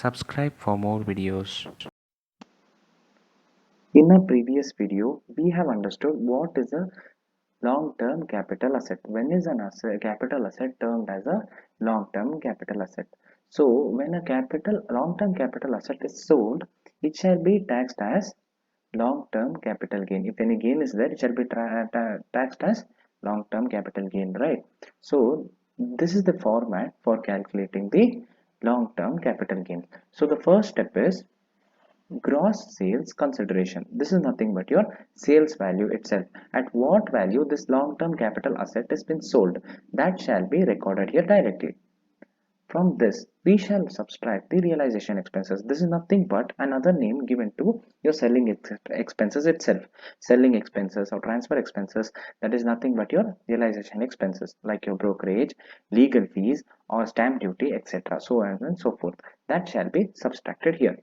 Subscribe for more videos. In a previous video, we have understood what is a long-term capital asset. When is an asset, capital asset termed as a long-term capital asset? So, when a long-term capital asset is sold, it shall be taxed as long-term capital gain. If any gain is there, it shall be taxed as long-term capital gain, right? So, this is the format for calculating the long-term capital gain. So, the first step is gross sales consideration. This is nothing but your sales value itself. At what value this long-term capital asset has been sold, that shall be recorded here directly. From this, we shall subtract the realization expenses. This is nothing but another name given to your selling expenses itself. Selling expenses or transfer expenses, that is nothing but your realization expenses, like your brokerage, legal fees, or stamp duty, etc. So on and so forth. That shall be subtracted here.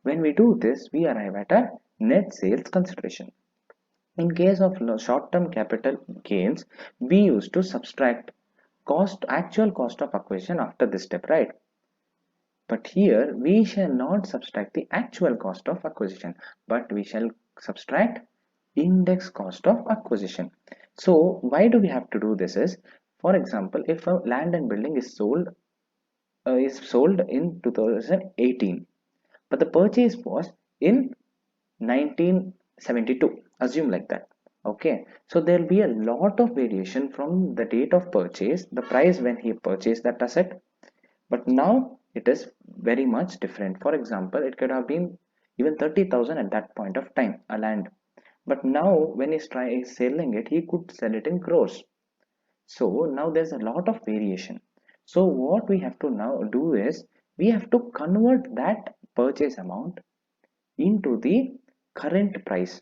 When we do this, we arrive at a net sales consideration. In case of short-term capital gains, we used to subtract actual cost of acquisition after this step, right? But here we shall not subtract the actual cost of acquisition, but we shall subtract index cost of acquisition. So why do we have to do this is, for example, if a land and building is sold in 2018, but the purchase was in 1972, assume like that. Okay, so there will be a lot of variation from the date of purchase, the price when he purchased that asset, but now it is very much different. For example, it could have been even 30,000 at that point of time, a land, but now when he's selling it, he could sell it in crores. So now there's a lot of variation. So what we have to now do is, we have to convert that purchase amount into the current price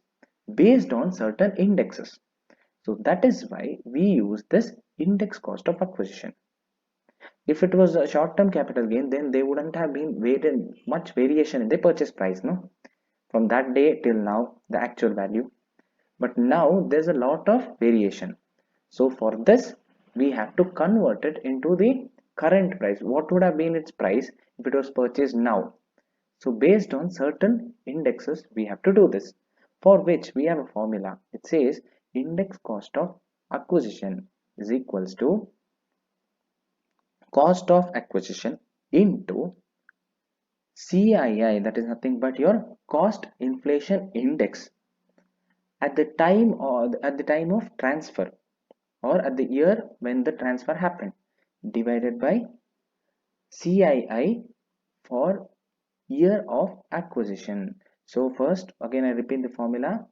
based on certain indexes. So that is why we use this index cost of acquisition. If it was a short-term capital gain, then they wouldn't have been much variation in the purchase price, no? From that day till now, the actual value. But now there's a lot of variation. So for this, we have to convert it into the current price. What would have been its price if it was purchased now? So based on certain indexes, we have to do this, for which we have a formula. It says index cost of acquisition is equals to cost of acquisition into CII, that is nothing but your cost inflation index at the time of transfer, or at the year when the transfer happened, divided by CII for year of acquisition. So first, again I repeat the formula.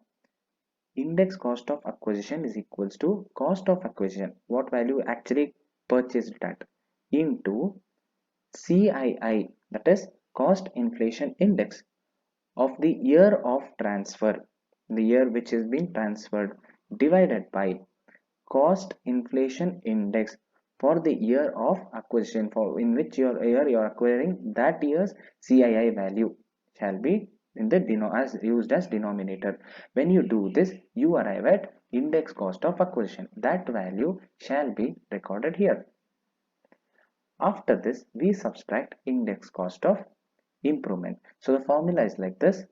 Index cost of acquisition is equals to cost of acquisition, what value actually purchased it at, into CII, that is cost inflation index of the year of transfer, the year which is being transferred, divided by cost inflation index for the year of acquisition, for in which year you are acquiring, that year's CII value shall be in the as used as denominator. When you do this, you arrive at index cost of acquisition. That value shall be recorded here. After this, we subtract index cost of improvement. So the formula is like this: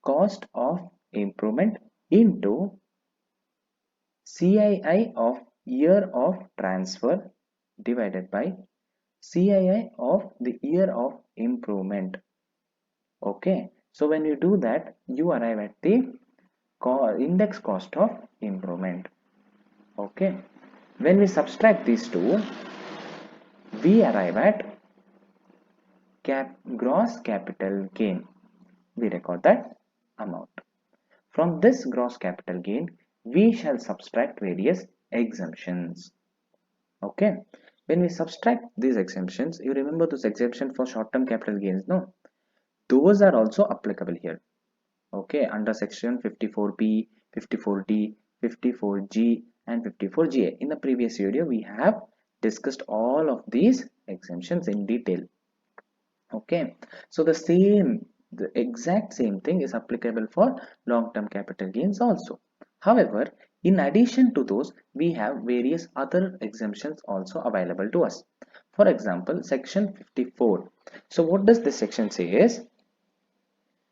cost of improvement into CII of year of transfer divided by CII of the year of improvement. Okay, so when you do that, you arrive at the index cost of improvement. Okay, when we subtract these two, we arrive at gross capital gain. We record that amount. From this gross capital gain, we shall subtract various exemptions. Okay, when we subtract these exemptions, you remember those exemptions for short-term capital gains, no? Those are also applicable here. Okay, under section 54B, 54D, 54G, and 54GA. In the previous video, we have discussed all of these exemptions in detail. Okay, so the exact same thing is applicable for long-term capital gains also. However, in addition to those, we have various other exemptions also available to us. For example, section 54. So what does this section say is,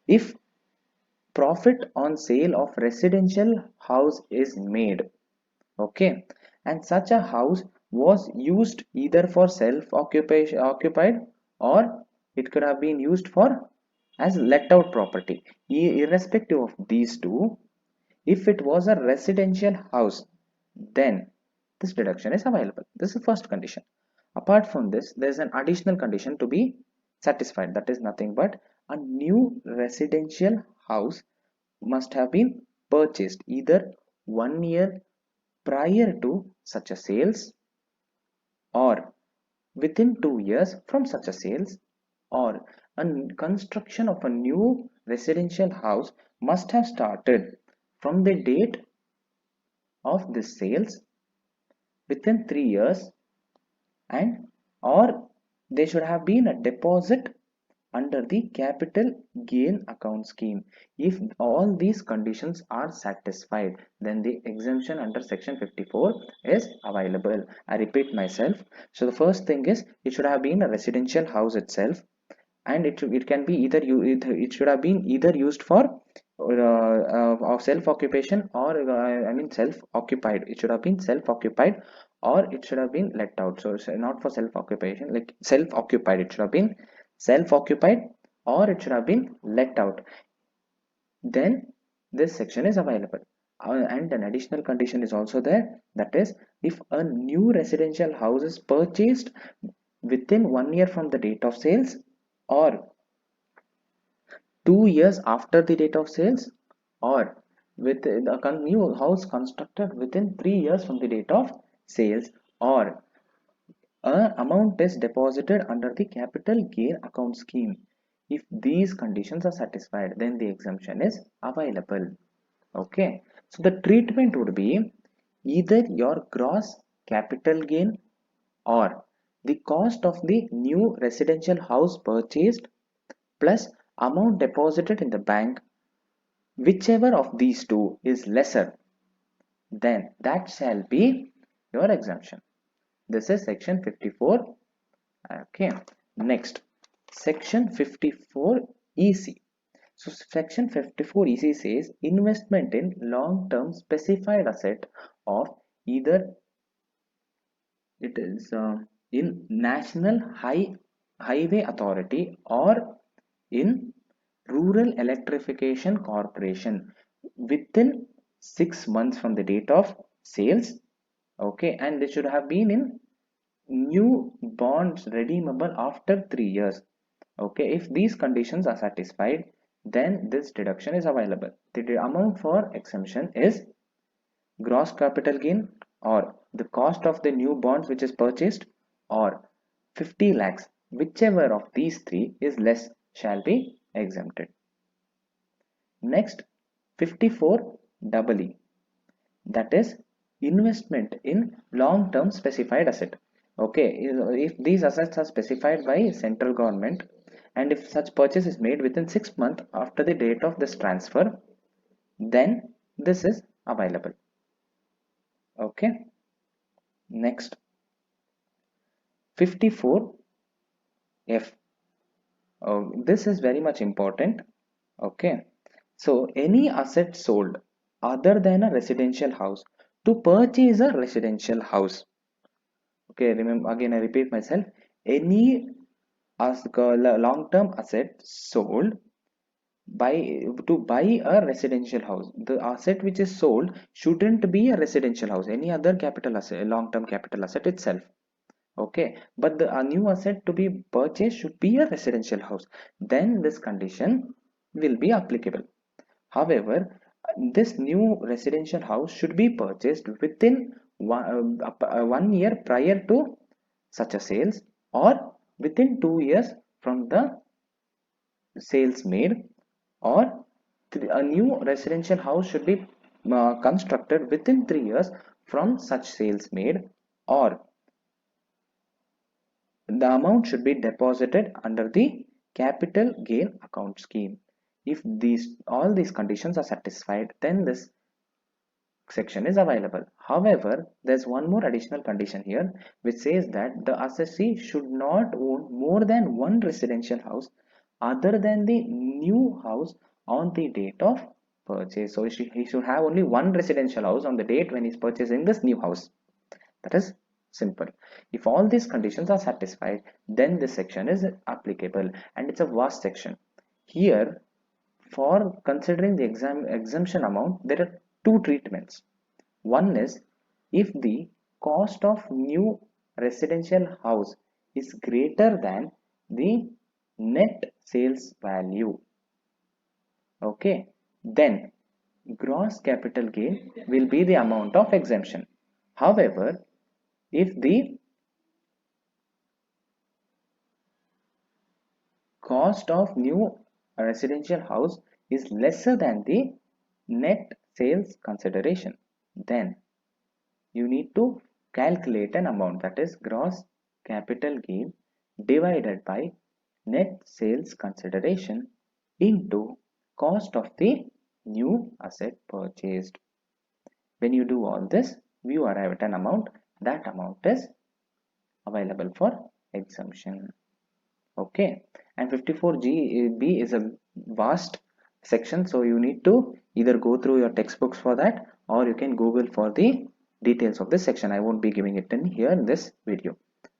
if profit on sale of residential house is made, okay, and such a house was used either for self occupation occupied, or it could have been used for as let out property. Irrespective of these two, if it was a residential house, then this deduction is available. This is the first condition. Apart from this, there is an additional condition to be satisfied. That is nothing but a new residential house must have been purchased either 1 year prior to such a sales, or within 2 years from such a sales, or a construction of a new residential house must have started from the date of this sales within 3 years, and or they should have been a deposit under the capital gain account scheme. If all these conditions are satisfied, then the exemption under section 54 is available. I repeat myself. So the first thing is, it should have been a residential house itself, and it can be either it should have been either used for self occupation, or I mean self occupied. It should have been self occupied, or it should have been let out. So it's not for self occupation, like self occupied, it should have been self occupied, or it should have been let out. Then this section is available. And an additional condition is also there, that is, if a new residential house is purchased within 1 year from the date of sales, or 2 years after the date of sales, or with the new house constructed within 3 years from the date of sales, or a amount is deposited under the capital gain account scheme. If these conditions are satisfied, then the exemption is available. Okay, so the treatment would be either your gross capital gain, or the cost of the new residential house purchased plus amount deposited in the bank. Whichever of these two is lesser, then that shall be your exemption. This is section 54. Okay, next, section 54 EC. So section 54 EC says, investment in long-term specified asset of either it is in National Highway Authority, or in Rural Electrification Corporation within 6 months from the date of sales. Okay, and they should have been in new bonds redeemable after 3 years. Okay, if these conditions are satisfied, then this deduction is available. The amount for exemption is gross capital gain, or the cost of the new bonds which is purchased, or 50 lakhs. Whichever of these three is less shall be exempted. Next, 54 EE, that is investment in long-term specified asset. Okay, if these assets are specified by central government, and if such purchase is made within 6 months after the date of this transfer, then this is available. Okay, next, 54 F. This is very much important. Okay, so any asset sold other than a residential house to purchase a residential house. Okay, remember, again I repeat myself, any long-term asset sold by to buy a residential house. The asset which is sold shouldn't be a residential house, any other capital asset, long-term capital asset itself. Okay, but a new asset to be purchased should be a residential house, then this condition will be applicable. However, this new residential house should be purchased within 1 year prior to such a sales, or within 2 years from the sales made, or a new residential house should be constructed within 3 years from such sales made, or the amount should be deposited under the capital gain account scheme. If all these conditions are satisfied, then this section is available. However, there's one more additional condition here which says that the assessee should not own more than one residential house other than the new house on the date of purchase. So he should have only one residential house on the date when he's purchasing this new house. That is simple. If all these conditions are satisfied, then this section is applicable, and it's a vast section. Here, for considering the exemption amount, there are two treatments. One is if the cost of new residential house is greater than the net sales value. Okay, then gross capital gain will be the amount of exemption. However, if the cost of new residential house is lesser than the net sales consideration, then you need to calculate an amount, that is gross capital gain divided by net sales consideration into cost of the new asset purchased. When you do all this, you arrive at an amount. That amount is available for exemption. Okay, and 54G is a vast section, so you need to either go through your textbooks for that, or you can Google for the details of this section. I won't be giving it in here in this video.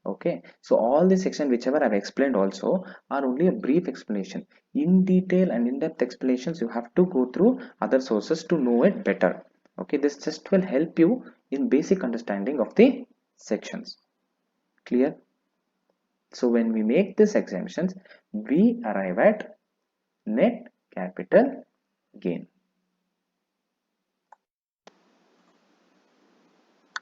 Okay, so all the section whichever I've explained also are only a brief explanation. In detail and in-depth explanations you have to go through other sources to know it better. Okay, this just will help you in basic understanding of the sections. Clear? So when we make these exemptions, we arrive at net capital gain.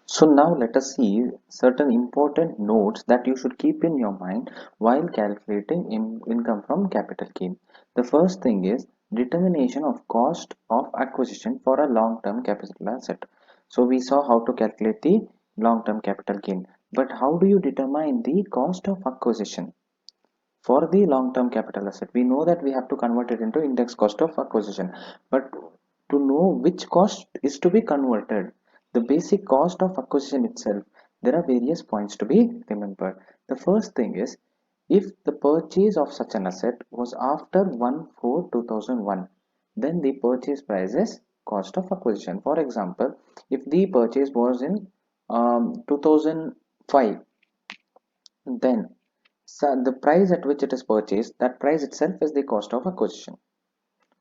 So now let us see certain important notes that you should keep in your mind while calculating income from capital gain. The first thing is determination of cost of acquisition for a long-term capital asset. So we saw how to calculate the long-term capital gain, but how do you determine the cost of acquisition? For the long-term capital asset, we know that we have to convert it into index cost of acquisition, but to know which cost is to be converted, the basic cost of acquisition itself, there are various points to be remembered. The first thing is, if the purchase of such an asset was after 1/4/2001, then the purchase price is cost of acquisition. For example, if the purchase was in 2005, then so the price at which it is purchased, that price itself is the cost of acquisition.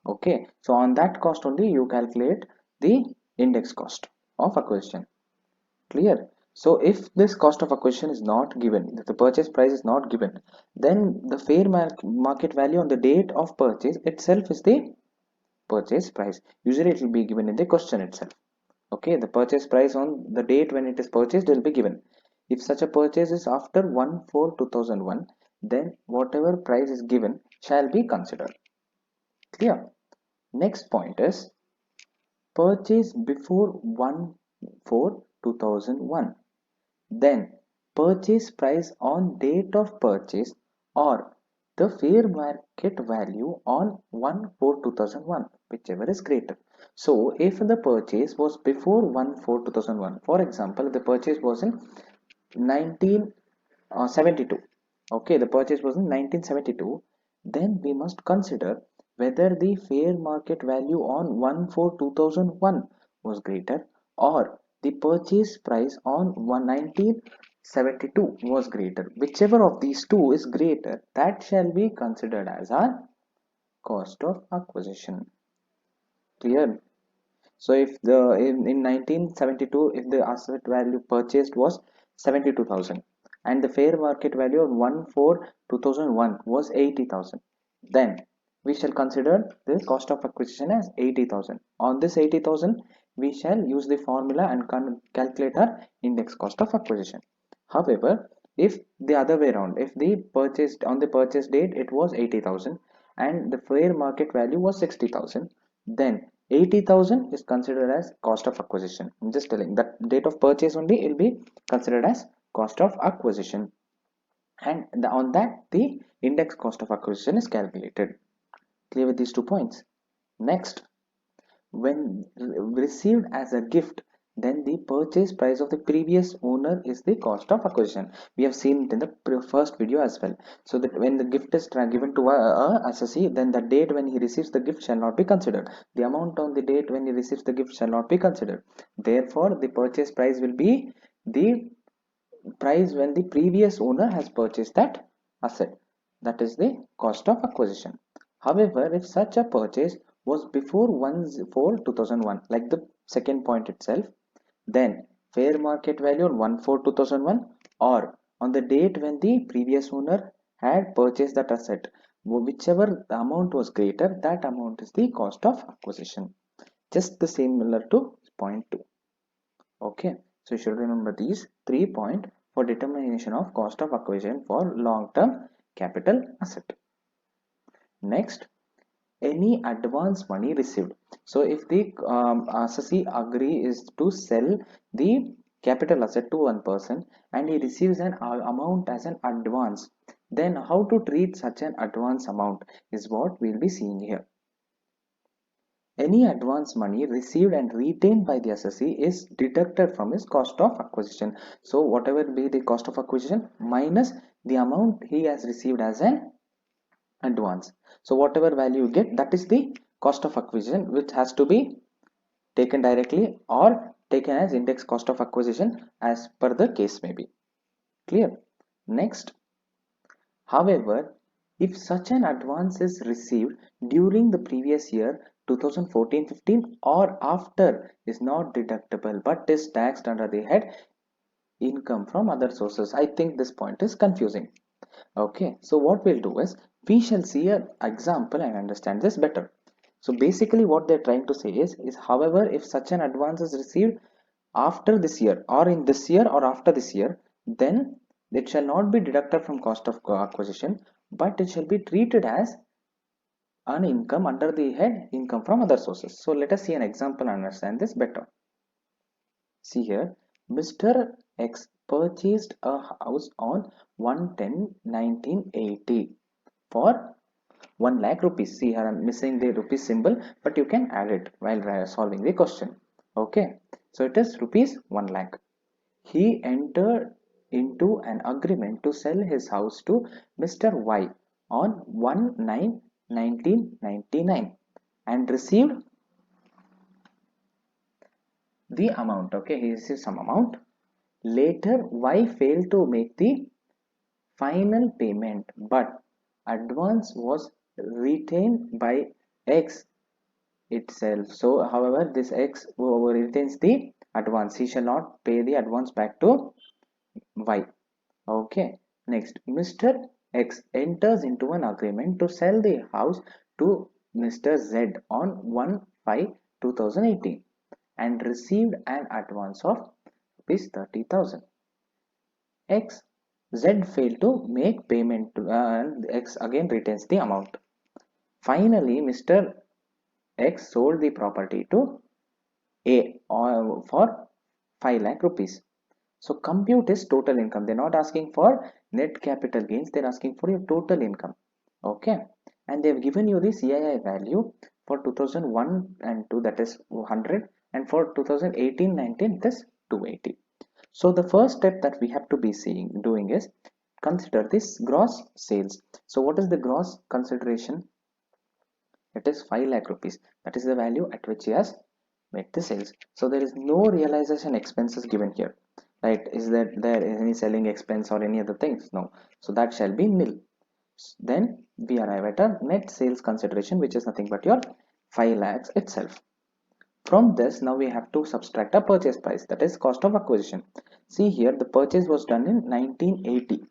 Okay, so on that cost only you calculate the index cost of acquisition. Clear? So if this cost of acquisition is not given, if the purchase price is not given, then the fair market value on the date of purchase itself is the purchase price. Usually it will be given in the question itself. Okay, the purchase price on the date when it is purchased will be given. If such a purchase is after 1/4/2001, then whatever price is given shall be considered. Clear? Next point is purchase before 1/4/2001. Then purchase price on date of purchase or the fair market value on 1/4/2001, whichever is greater. So if the purchase was before 1/4/2001, for example, the purchase was in 1972. Okay, the purchase was in 1972. Then we must consider whether the fair market value on 1/4/2001 was greater or the purchase price on 1972 was greater. Whichever of these two is greater, that shall be considered as our cost of acquisition. Clear? So if in 1972, if the asset value purchased was 72,000 and the fair market value on 1/4/2001 was 80,000, then we shall consider the cost of acquisition as 80,000. On this 80,000, we shall use the formula and calculate our index cost of acquisition. However, if the other way around, if the purchased on the purchase date it was 80,000 and the fair market value was 60,000, then 80,000 is considered as cost of acquisition. I'm just telling that date of purchase only will be considered as cost of acquisition, and on that the index cost of acquisition is calculated. Clear with these 2 points? Next, when received as a gift, then the purchase price of the previous owner is the cost of acquisition. We have seen it in the first video as well. So that when the gift is given to a assessee, then the date when he receives the gift shall not be considered. The amount on the date when he receives the gift shall not be considered. Therefore, the purchase price will be the price when the previous owner has purchased that asset. That is the cost of acquisition. However, if such a purchase was before 1/4/2001, like the second point itself, then fair market value on 1/4/2001 or on the date when the previous owner had purchased that asset, whichever the amount was greater, that amount is the cost of acquisition. Just the similar to point 2. Okay, so you should remember these 3 points for determination of cost of acquisition for long-term capital asset. Next, any advance money received. So if the assessee agree is to sell the capital asset to one person and he receives an amount as an advance, then how to treat such an advance amount is what we'll be seeing here. Any advance money received and retained by the assessee is deducted from his cost of acquisition. So whatever be the cost of acquisition minus the amount he has received as an advance. So whatever value you get, that is the cost of acquisition, which has to be taken directly or taken as index cost of acquisition as per the case may be. Clear? Next, however, if such an advance is received during the previous year 2014-15 or after, is not deductible but is taxed under the head income from other sources. I think this point is confusing. Okay, so what we'll do is we shall see an example and understand this better. So basically what they're trying to say is however, if such an advance is received after this year or in this year or after this year, then it shall not be deducted from cost of acquisition, but it shall be treated as an income under the head income from other sources. So let us see an example and understand this better. See here, Mr. X purchased a house on 1/10/1980 for 1 lakh rupees. See here, I'm missing the rupees symbol, but you can add it while solving the question. Okay, so it is rupees 1 lakh. He entered into an agreement to sell his house to Mr. Y on 1/9/1999 and received the amount. Okay, he received some amount. Later, Y failed to make the final payment, but advance was retained by X itself. So, however, this X retains the advance. He shall not pay the advance back to Y. Okay. Next, Mr. X enters into an agreement to sell the house to Mr. Z on 1/5/2018 and received an advance of rupees 30,000. X Z failed to make payment and X again retains the amount. Finally, Mr. X sold the property to A for 5 lakh rupees. So compute is total income. They're not asking for net capital gains. They're asking for your total income. Okay. And they've given you the CII value for 2001 and 2, that is 100, and for 2018-19 it is 280. So the first step that we have to be doing is consider this gross sales. So what is the gross consideration? It is 5 lakh rupees. That is the value at which he has made the sales. So there is no realization expenses given here, right? Is that there is any selling expense or any other things? No. So that shall be nil. Then we arrive at a net sales consideration, which is nothing but your 5 lakhs itself. From this, now we have to subtract a purchase price, that is cost of acquisition. See here, the purchase was done in 1980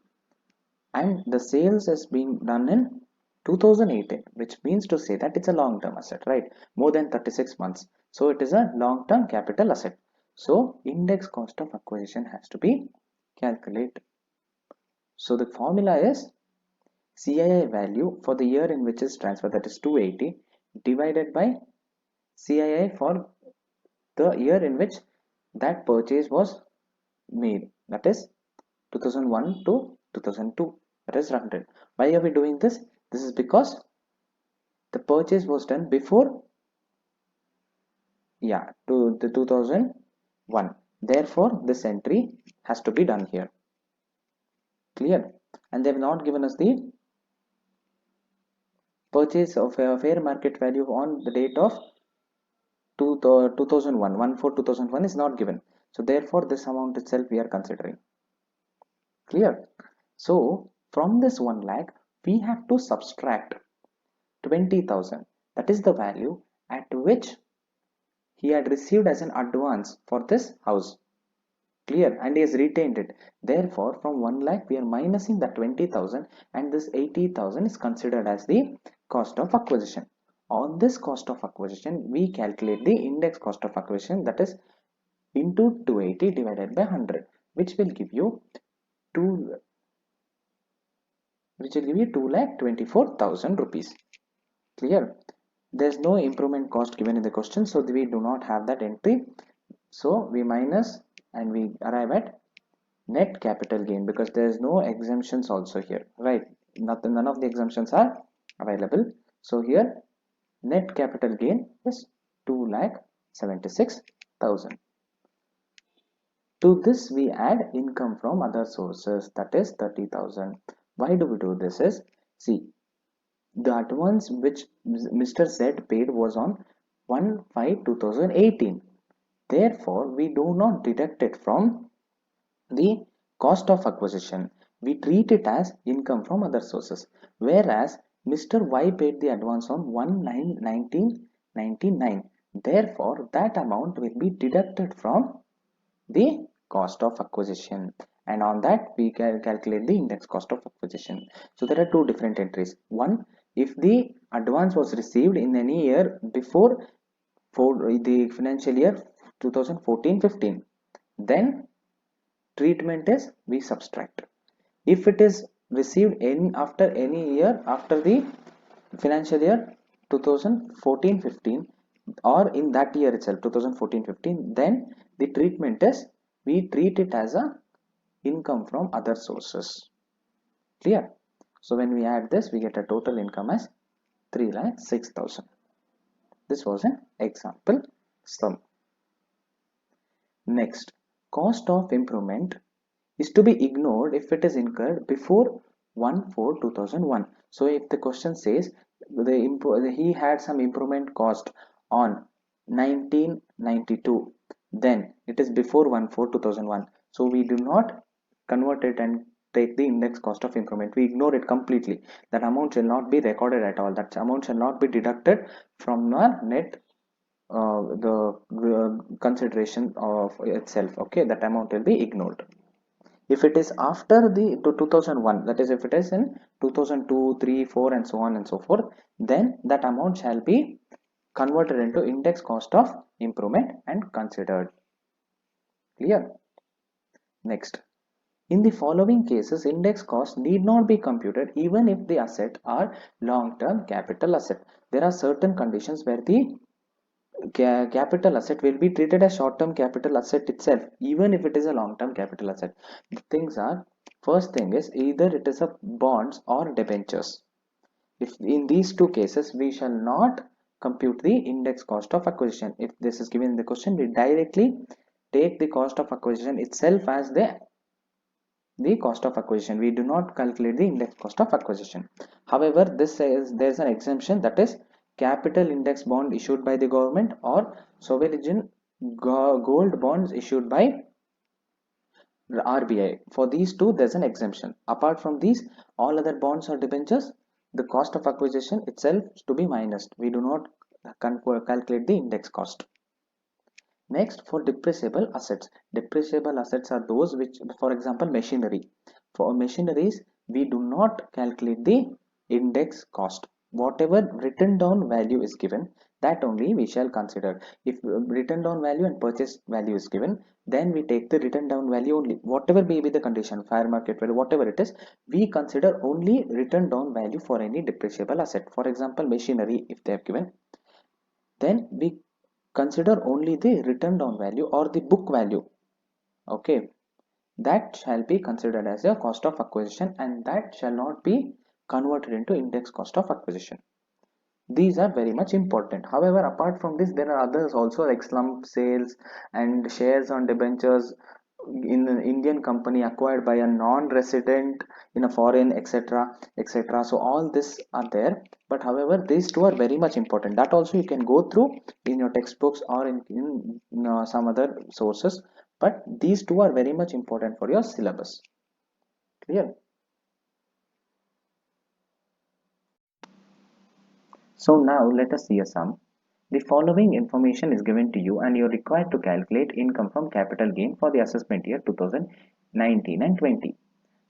and the sales has been done in 2018, which means to say that it's a long-term asset, right? More than 36 months. So it is a long-term capital asset. So index cost of acquisition has to be calculated. So the formula is CII value for the year in which is transferred, that is 280, divided by CII for the year in which that purchase was made, that is 2001 to 2002, that is 100. Why are we doing this? This is because the purchase was done before Yeah, to the 2001. Therefore, this entry has to be done here. Clear? And they've not given us the purchase of a fair market value on the date of 2001. 1/4/2001 is not given. So therefore, this amount itself we are considering. Clear? So from this 1 lakh, we have to subtract 20,000. That is the value at which he had received as an advance for this house. Clear? And he has retained it. Therefore, from 1 lakh, we are minusing the 20,000, and this 80,000 is considered as the cost of acquisition. On this cost of acquisition, we calculate the index cost of acquisition, that is into 280 divided by 100, which will give you 2 lakh 24,000 rupees. Clear? There's no improvement cost given in the question, so we do not have that entry. So we minus and we arrive at net capital gain, because there is no exemptions also here, right? None of the exemptions are available. So here net capital gain is 2,76,000. To this we add income from other sources, that is 30,000. Why do we do this? Is, see, the advance which Mr. Z paid was on 1/5/2018. Therefore, we do not deduct it from the cost of acquisition. We treat it as income from other sources. Whereas Mr. Y paid the advance on 1/9/1999. Therefore, that amount will be deducted from the cost of acquisition, and on that we can calculate the index cost of acquisition. So there are two different entries. One, if the advance was received in any year before for the financial year 2014-15, then treatment is we subtract. If it is received in after any year after the financial year 2014-15, or in that year itself 2014-15, then the treatment is we treat it as a income from other sources. Clear? So when we add this, we get a total income as 3,06,000. This was an example sum. Next, cost of improvement is to be ignored if it is incurred before 1/4/2001. So if the question says he had some improvement cost on 1992, then it is before 1/4/2001. So we do not convert it and take the index cost of improvement. We ignore it completely. That amount shall not be recorded at all. That amount shall not be deducted from our net the consideration of itself. Okay, that amount will be ignored. If it is after the 2001, that is if it is in 2002, 3, 4 and so on and so forth, then that amount shall be converted into index cost of improvement and considered. Clear? Next, in the following cases, index cost need not be computed even if the asset are long-term capital asset. There are certain conditions where the capital asset will be treated as short-term capital asset itself, even if it is a long-term capital asset. The things are, first thing is either it is a bonds or debentures. If in these two cases we shall not compute the index cost of acquisition. If this is given in the question, we directly take the cost of acquisition itself as the cost of acquisition. We do not calculate the index cost of acquisition. However, this says there's an exemption, that is capital index bond issued by the government or sovereign gold bonds issued by RBI. For these two, there's an exemption. Apart from these, all other bonds or debentures, the cost of acquisition itself is to be minus. We do not calculate the index cost. Next, for depreciable assets. Depreciable assets are those which, for example, machinery. For machineries, we do not calculate the index cost. Whatever written down value is given, that only we shall consider. If written down value and purchase value is given, then we take the written down value only. Whatever may be the condition, fair market value, whatever it is, we consider only written down value for any depreciable asset. For example, machinery, if they have given, then we consider only the written down value or the book value. Okay, that shall be considered as a cost of acquisition, and that shall not be converted into index cost of acquisition. These are very much important. However, apart from this, there are others also like slump sales and shares on debentures in an Indian company acquired by a non-resident in a foreign, etc., etc. So all this are there. But however, these two are very much important. That also you can go through in your textbooks or in some other sources. But these two are very much important for your syllabus. Clear? So now let us see a sum. The following information is given to you and you are required to calculate income from capital gain for the assessment year 2019 and 20.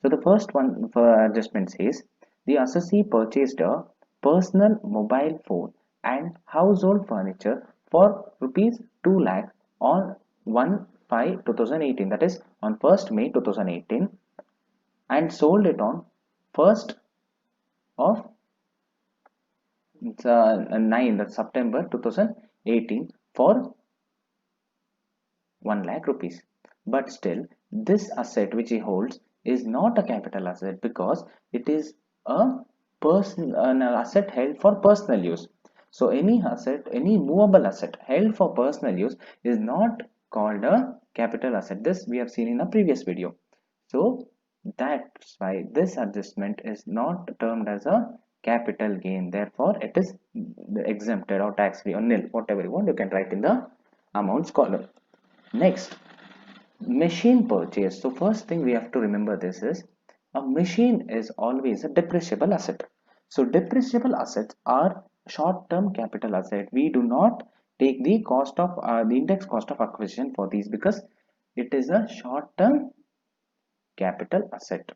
So the first one for adjustment says the assessee purchased a personal mobile phone and household furniture for rupees 2 lakh on 1/5 2018, that is on 1st May 2018, and sold it on 1st of 9, that's September 2018, for 1 lakh rupees. But still, this asset which he holds is not a capital asset because it is an asset held for personal use. So any asset, any movable asset held for personal use is not called a capital asset. This we have seen in a previous video. So that's why this adjustment is not termed as a capital gain. Therefore, it is exempted or tax free or nil, whatever you want, you can write in the amounts column. Next, machine purchase. So first thing we have to remember this is a machine is always a depreciable asset. So depreciable assets are short-term capital asset. We do not take the cost of the index cost of acquisition for these because it is a short-term capital asset.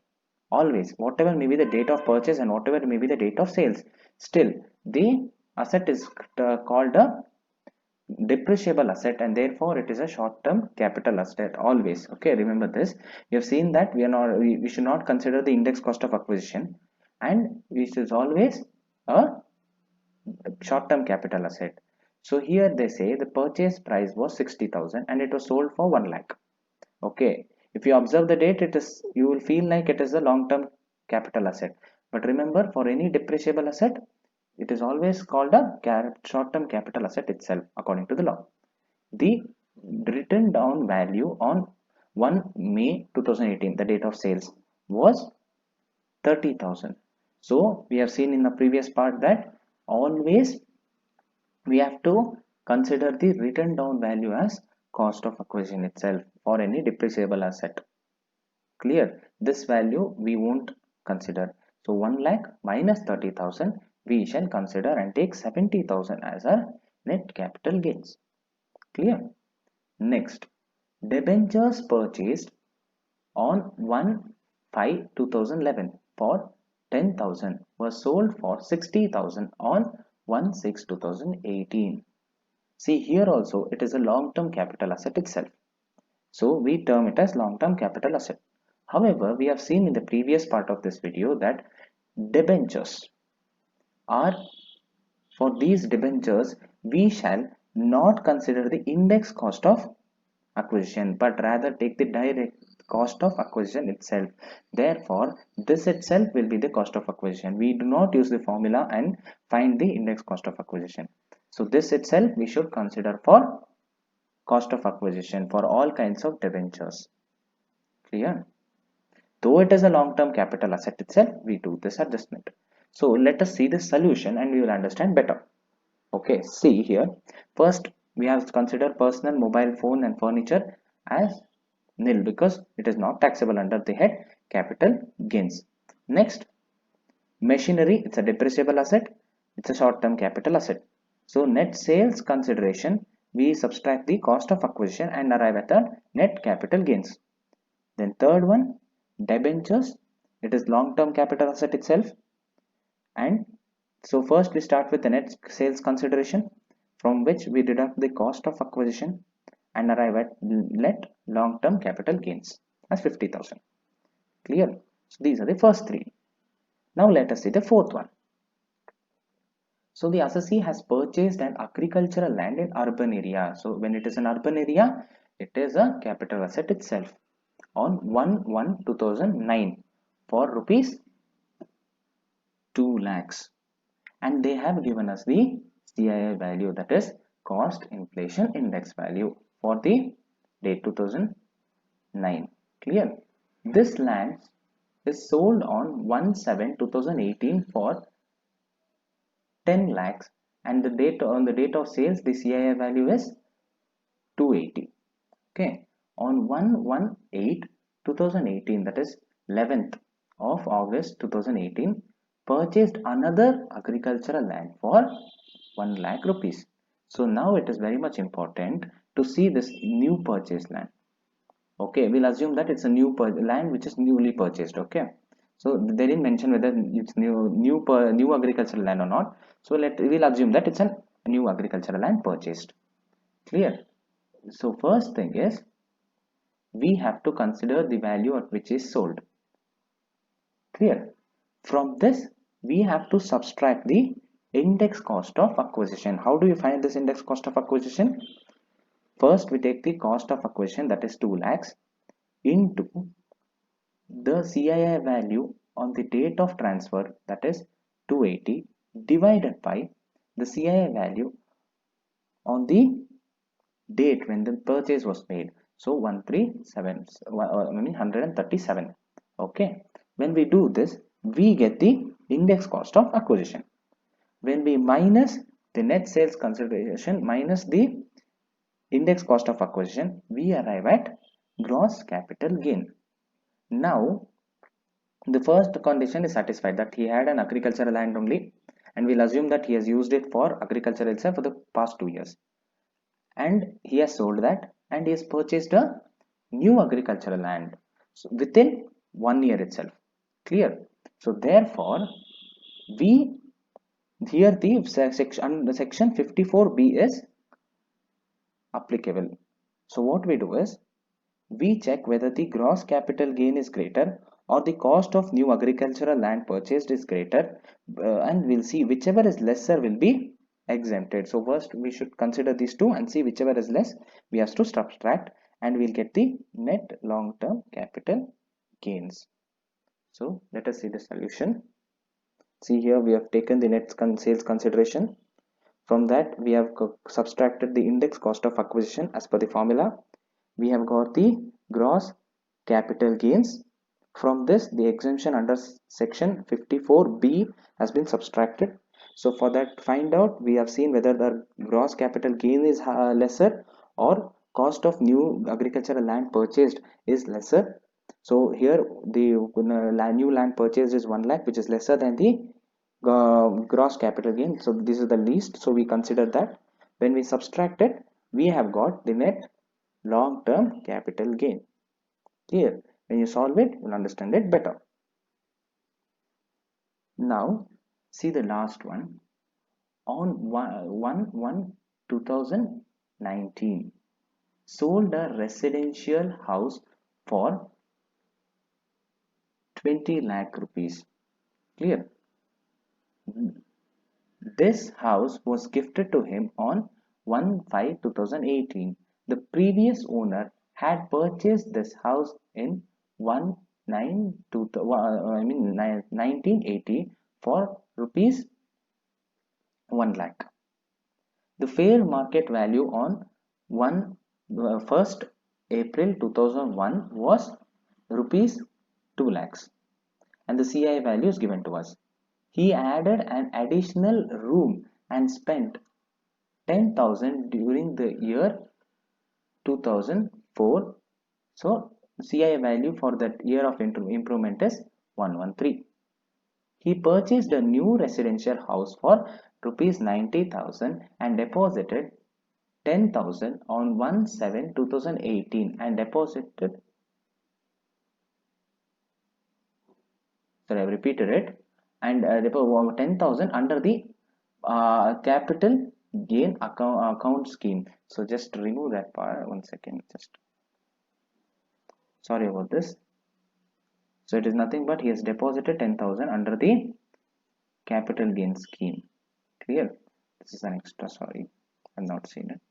Always, whatever may be the date of purchase and whatever may be the date of sales, still the asset is called a depreciable asset and therefore it is a short-term capital asset always. Okay, remember this. You have seen that we should not consider the index cost of acquisition, and which is always a short-term capital asset. So here they say the purchase price was 60,000 and it was sold for 1 lakh. Okay, if you observe the date, it is, you will feel like it is a long-term capital asset, but remember, for any depreciable asset it is always called a short-term capital asset itself according to the law. The written down value on 1 May 2018, the date of sales, was 30,000. So we have seen in the previous part that always we have to consider the written down value as cost of acquisition itself for any depreciable asset. Clear? This value we won't consider. So 1 lakh minus 30,000 we shall consider and take 70,000 as our net capital gains. Clear? Next, debentures purchased on 1/5/2011 for 10,000 was sold for 60,000 on 1/6/2018. See, here also it is a long-term capital asset itself. So we term it as long-term capital asset. However, we have seen in the previous part of this video that debentures are, for these debentures we shall not consider the index cost of acquisition but rather take the direct cost of acquisition itself. Therefore, this itself will be the cost of acquisition. We do not use the formula and find the index cost of acquisition. So this itself we should consider for cost of acquisition for all kinds of debentures. Clear? Though it is a long-term capital asset itself, we do this adjustment. So let us see the solution and we will understand better. Okay, see here. First, we have to consider personal mobile phone and furniture as nil because it is not taxable under the head capital gains. Next, machinery, it's a depreciable asset. It's a short-term capital asset. So net sales consideration, we subtract the cost of acquisition and arrive at the net capital gains. Then third one, debentures, it is long-term capital asset itself. And so first we start with the net sales consideration from which we deduct the cost of acquisition and arrive at net long-term capital gains as 50,000. Clear? So these are the first three. Now let us see the fourth one. So the assessee has purchased an agricultural land in urban area. So when it is an urban area, it is a capital asset itself on 1/1/2009 for rupees 2 lakhs and they have given us the CII value, that is cost inflation index value for the date 2009. Clear? This land is sold on 1/7/2018 for 10 lakhs, and the date on the date of sales the CII value is 280. Okay, on 1/1/8/2018, that is 11th of August 2018, purchased another agricultural land for 1 lakh rupees. So now it is very much important to see this new purchased land. Okay, we'll assume that it's a new land which is newly purchased. Okay, so they didn't mention whether it's new agricultural land or not. So we'll assume that it's a new agricultural land purchased. Clear? So first thing is we have to consider the value at which is sold. Clear? From this we have to subtract the index cost of acquisition. How do you find this index cost of acquisition? First we take the cost of acquisition, that is 2 lakhs, into the CII value on the date of transfer, that is 280, divided by the CII value on the date when the purchase was made. So 137. Okay, when we do this we get the index cost of acquisition. When we minus the net sales consideration minus the index cost of acquisition, we arrive at gross capital gain. Now the first condition is satisfied, that he had an agricultural land only, and we'll assume that he has used it for agriculture itself for the past 2 years, and he has sold that and he has purchased a new agricultural land within 1 year itself. Clear? So therefore we here the section 54B is applicable. So what we do is we check whether the gross capital gain is greater or the cost of new agricultural land purchased is greater, and we'll see whichever is lesser will be exempted. So first we should consider these two and see whichever is less we have to subtract, and we'll get the net long-term capital gains. So let us see the solution. See, here we have taken the net sales consideration. From that we have subtracted the index cost of acquisition as per the formula. We have got the gross capital gains. From this the exemption under section 54B has been subtracted. So for that find out, we have seen whether the gross capital gain is lesser or cost of new agricultural land purchased is lesser. So here the new land purchased is 1 lakh, which is lesser than the gross capital gain. So this is the least, so we consider that. When we subtract it, we have got the net long-term capital gain. Here when you solve it, you'll understand it better. Now see the last one. On 1/1/2019, sold a residential house for 20 lakh rupees. Clear? This house was gifted to him on 1/5/2018. The previous owner had purchased this house in 1980 for rupees 1 lakh. The fair market value on 1st April 2001 was rupees 2 lakhs, and the CI value is given to us. He added an additional room and spent 10,000 during the year 2004. So CI value for that year of improvement is 113. He purchased a new residential house for rupees 90,000 and deposited 10,000 on 1/7/2018 and deposited, sorry, I've repeated it, and 10,000 under the capital gain account scheme. So just remove that part, 1 second, just sorry about this. So it is nothing but he has deposited 10,000 under the capital gain scheme. Clear? This is an extra, sorry, I've not seen it.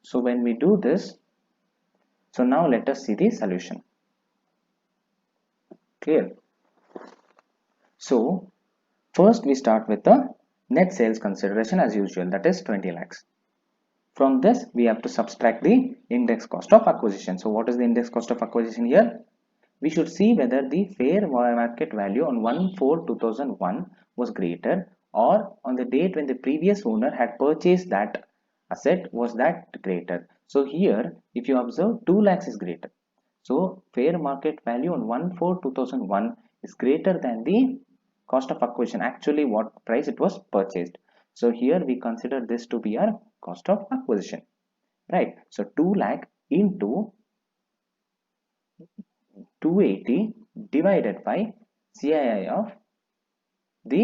So when we do this, so now let us see the solution. Clear? So first we start with the net sales consideration as usual, that is 20 lakhs. From this we have to subtract the index cost of acquisition. So what is the index cost of acquisition here? We should see whether the fair market value on 1/4/2001 was greater, or on the date when the previous owner had purchased that asset was that greater. So here if you observe, 2 lakhs is greater. So fair market value on 1/4/2001 is greater than the cost of acquisition, actually what price it was purchased. So here we consider this to be our cost of acquisition, right? So 2 lakh into 280 divided by CII of the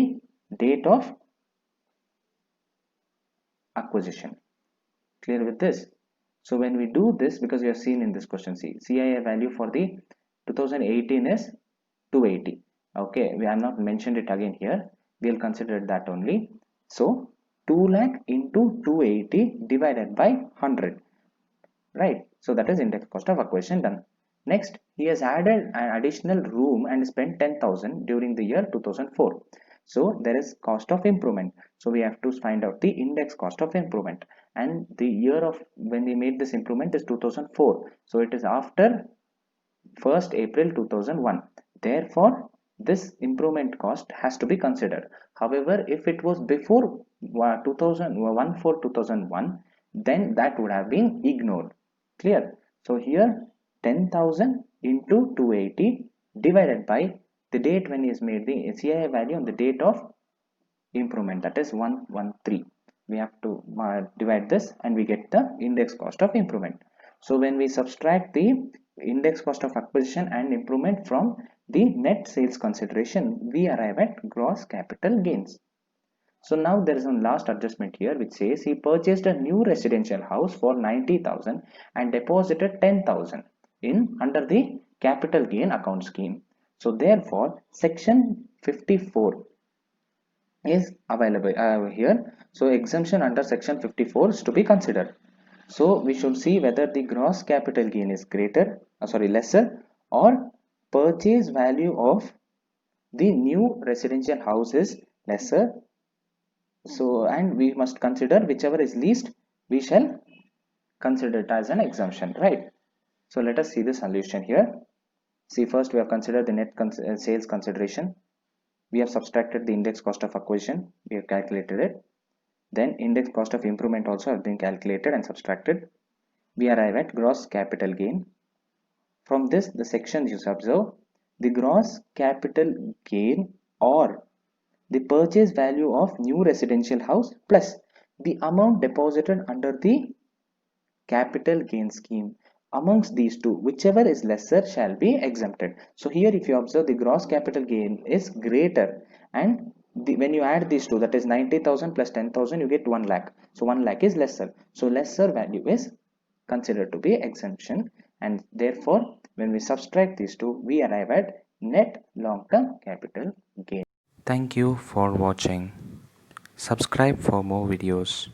date of acquisition. Clear with this? So when we do this, because you have seen in this question, see CII value for the 2018 is 280. Okay, we have not mentioned it again here. We'll consider that only. So 2 lakh into 280 divided by 100, right? So that is index cost of acquisition done. Next, he has added an additional room and spent 10,000 during the year 2004. So there is cost of improvement. So we have to find out the index cost of improvement, and the year of when we made this improvement is 2004. So it is after 1st April 2001. Therefore, this improvement cost has to be considered. However, if it was before 2001, then that would have been ignored. Clear? So here 10,000 into 280 divided by the date when is made the CII value on the date of improvement, that is 113. We have to divide this and we get the index cost of improvement. So when we subtract the index cost of acquisition and improvement from the net sales consideration, we arrive at gross capital gains. So now there is one last adjustment here which says he purchased a new residential house for 90,000 and deposited 10,000 in under the capital gain account scheme. So therefore section 54 is available here. So exemption under section 54 is to be considered. So we should see whether the gross capital gain is lesser, or purchase value of the new residential house is lesser. So, and we must consider whichever is least, we shall consider it as an exemption, right? So let us see the solution here. See, first we have considered the net sales consideration. We have subtracted the index cost of acquisition. We have calculated it. Then index cost of improvement also have been calculated and subtracted. We arrive at gross capital gain. From this, the section you observe, the gross capital gain or the purchase value of new residential house plus the amount deposited under the capital gain scheme. Amongst these two, whichever is lesser shall be exempted. So here if you observe, the gross capital gain is greater, and when you add these two, that is 90,000 plus 10,000, you get 1 lakh. So 1 lakh is lesser. So lesser value is considered to be exemption, and therefore when we subtract these two, we arrive at net long-term capital gain. Thank you for watching. Subscribe for more videos.